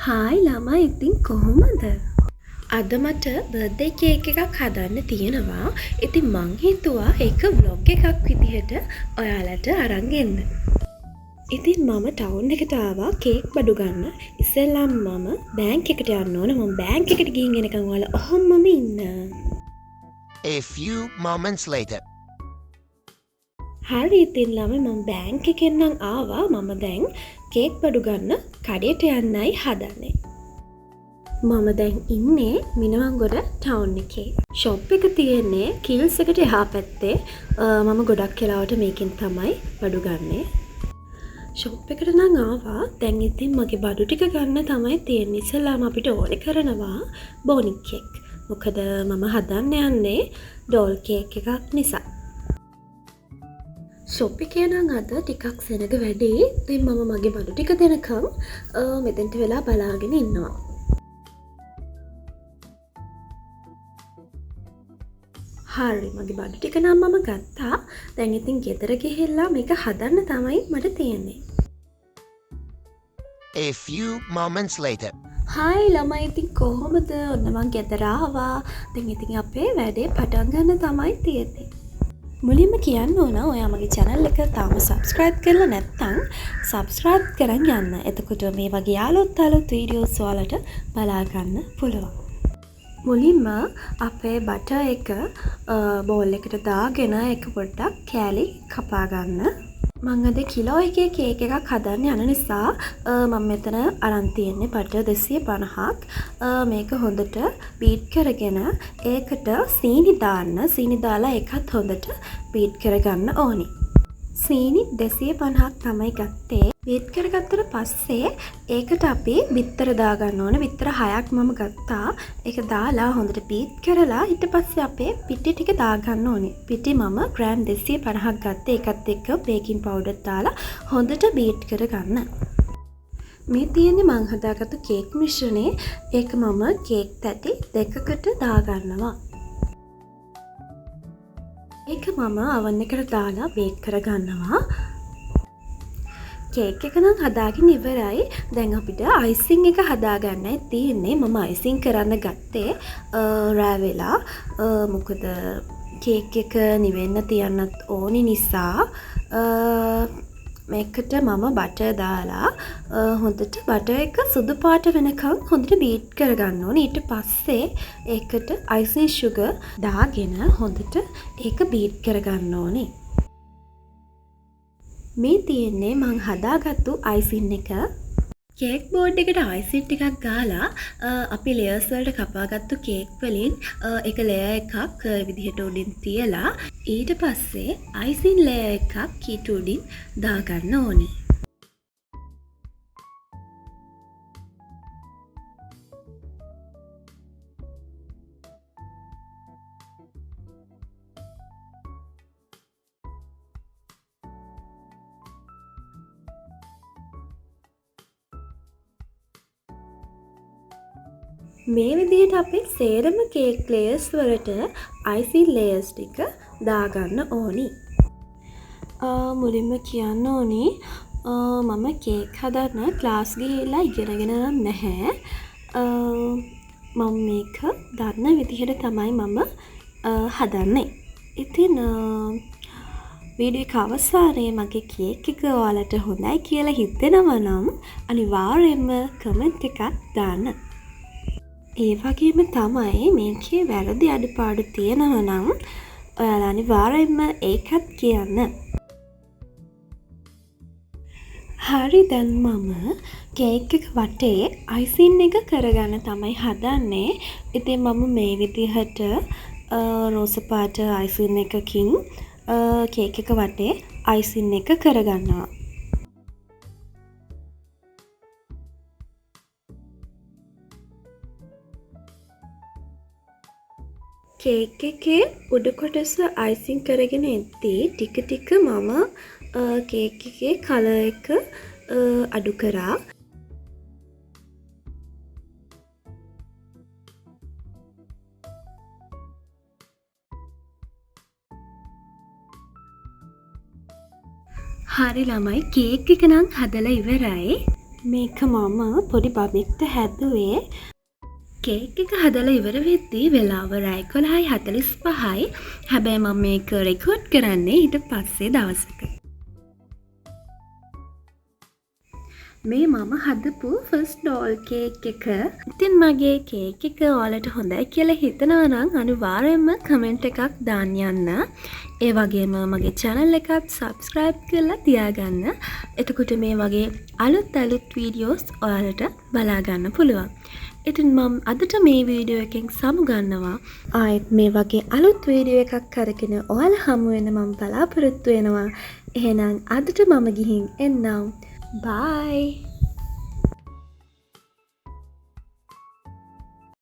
Hi ළමයි ඉතින් කොහොමද? අද මට බර්ත්ඩේ කේක් එකක් හදන්න තියෙනවා. ඉතින් මං හිතුවා ඒක ව්ලොග් එකක් විදිහට ඔයාලට අරන් එන්න. ඉතින් මම ටවුන් එකට ආවා කේක් බඩු ගන්න. ඉස්සෙල්ලාම මම බෑන්ක් එකට යන්න ඕන. මම බෑන්ක් එකට ගිහින් එනකන් ඔයාලා ඔහොමම ඉන්න. A few moments later. හරි ඉතින් ළමයි මම බෑන්ක් එකෙන් නම් ආවා. මම දැන් කේක් බඩු ගන්න කඩේට යන්නයි හදන්නේ. මම දැන් ඉන්නේ මිනවංගොඩ ටවුන් එකේ. ෂොප් එක තියෙන්නේ කිල්ස් එකට එහා පැත්තේ. මම ගොඩක් වෙලාවට මේකෙන් තමයි බඩු ගන්නේ. ෂොප් එකට නම් ආවා. දැන් ඉතින් මගේ බඩු ටික ගන්න තමයි තියෙන්නේ. ඉස්සෙල්ලාම අපිට ඕනේ කරනවා බෝනි කේක්. මොකද මම හදන්න යන්නේ ඩෝල් කේක් එකක් නිසා. ෂොප් එකේ නම් අද ටිකක් සෙනග වැඩි. ඉතින් මම මගේ බඩු ටික දෙනකම් මෙතෙන්ට වෙලා බලාගෙන ඉන්නවා. හරි මගේ බඩු ටික නම් මම ගත්තා. දැන් ඉතින් ගෙදර ගිහිල්ලා මේක හදන්න තමයි මට තියෙන්නේ. A few moments later. Hi ළමයි ඉතින් කොහොමද? ඔන්න මං ගෙදර ආවා. දැන් ඉතින් අපේ වැඩේ පටන් ගන්න තමයි තියෙන්නේ. මුලින්ම කියන්න ඕන ඔයා මගේ channel එක තාම subscribe කරලා නැත්නම් subscribe කරන් යන්න. එතකොට මේ වගේ අලුත් වීඩියෝස් ඔයාලට බලා ගන්න පුළුවන්. මුලින්ම අපේ බටර් එක බෝල් එකට දාගෙන එක පොඩ්ඩක් කෑලි කපා ගන්න. මං අද කිලෝ එකේ කේක් එකක් හදන්න යන නිසා මම මෙතන අරන් තියෙන්නේ බටර් 250ක්. මේක හොඳට බීට් කරගෙන ඒකට සීනි දාන්න. සීනි දාලා ඒකත් හොඳට බීට් කරගන්න ඕනි. සීනි 250ක් තමයි ගත්තේ. බීට් කරගත්තට පස්සේ ඒකට අපි බිත්තර දාගන්න ඕන. බිත්තර 6ක් මම ගත්තා. ඒක දාලා හොඳට බීට් කරලා ඊට පස්සේ අපේ පිටි ටික දාගන්න ඕනේ. පිටි මම ග්‍රෑම් 250ක් ගත්තේ. ඒකත් එක්ක බේකින් පවුඩර් දාලා හොඳට බීට් කරගන්න. මේ තියෙන්නේ මං හදාගත්තු කේක් මිශ්‍රණේ. ඒක මම කේක් තැටි දෙකකට දාගන්නවා. ඒක මම oven එකට දාලා බේක් කරගන්නවා. කේක් එක නම් හදාගෙන ඉවරයි. දැන් අපිට අයිසිං එක හදාගන්නයි තියෙන්නේ. මම අයිසිං කරන්න ගත්තේ රෑ වෙලා. මොකද කේක් එක නිවෙන්න තියන්නත් ඕනි නිසා මේකට මම බටර් දාලා හොඳට බටර් එක සුදු පාට වෙනකන් හොඳට බීට් කරගන්න ඕනේ. ඊට පස්සේ ඒකට අයිසිං sugar දාගෙන හොඳට ඒක බීට් කරගන්න ඕනේ. මේ තියෙන්නේ මං හදාගත්තු අයිසින් එක. කේක් බෝඩ් එකට අයිසින් ටිකක් ගාලා අපි ලේයර්ස් වලට කපාගත්තු කේක් වලින් එක ලේයර් එකක් විදිහට උඩින් තියලා ඊට පස්සේ අයිසින් ලේයර් එකක් ඊට උඩින් දාගන්න ඕනේ. මේ විදිහට අපි සේරම කේක් ලේයර්ස් වලට අයිසින් ලේයර්ස් ටික දාගන්න ඕනි. මුලින්ම කියන්න ඕනි මම කේක් හදන්න ක්ලාස් ගිහිල්ලා ඉගෙනගෙන නැහැ. මම මේක දන්න විදිහට තමයි මම හදන්නේ. ඉතින් වීඩියෝ එක අවසානයේ මගේ කේක් එක ඔයාලට හොඳයි කියලා හිතෙනවා නම් අනිවාර්යයෙන්ම කමෙන්ට් එකක් දාන්න. ඒ වගේම තමයි මේකේ වැරදි අඩුපාඩු තියෙනවා නම් ඔයාලා අනිවාර්යයෙන්ම ඒකත් කියන්න. හරි දැන් මම කේක් එක වටේ අයිසින් එක කරගන්න තමයි හදන්නේ. ඉතින් මම මේ විදිහට රෝස පාට අයිසින් එකකින් කේක් එක වටේ අයිසින් එක කරගන්නවා. කේක් එකේ උඩු කොටස අයිසින් කරගෙන එද්දී ටික ටික මම කේක් එකේ කලර් එක අඩු කරා. හරි ළමයි කේක් එක නම් හදලා ඉවරයි. මේක මම පොඩි බබෙක්ට හැදුවේ. කේක් එක හදලා ඉවර වෙද්දී වෙලාව රෑ 11:45යි. හැබැයි මම මේක රෙකෝඩ් කරන්නේ ඊට පස්සේ දවසක. මේ මම හදපු ෆස්ට් ඩෝල් කේක් එක. ඉතින් මගේ කේක් එක ඔයාලට හොඳයි කියලා හිතනවා නම් අනිවාර්යයෙන්ම කමෙන්ට් එකක් දාන්න යන්න. ඒ වගේම මගේ channel එකත් subscribe කරලා තියාගන්න. එතකොට මේ වගේ අලුත් වීඩියෝස් ඔයාලට බලා ගන්න පුළුවන්. ඉතින් මම අදට මේ වීඩියෝ එකෙන් සමුගන්නවා. ආයෙත් මේ වගේ අලුත් වීඩියෝ එකක් අරගෙන ඔයාලා හමු වෙන මම බලාපොරොත්තු වෙනවා. එහෙනම් අදට මම ගිහින් එන්නම්. Bye.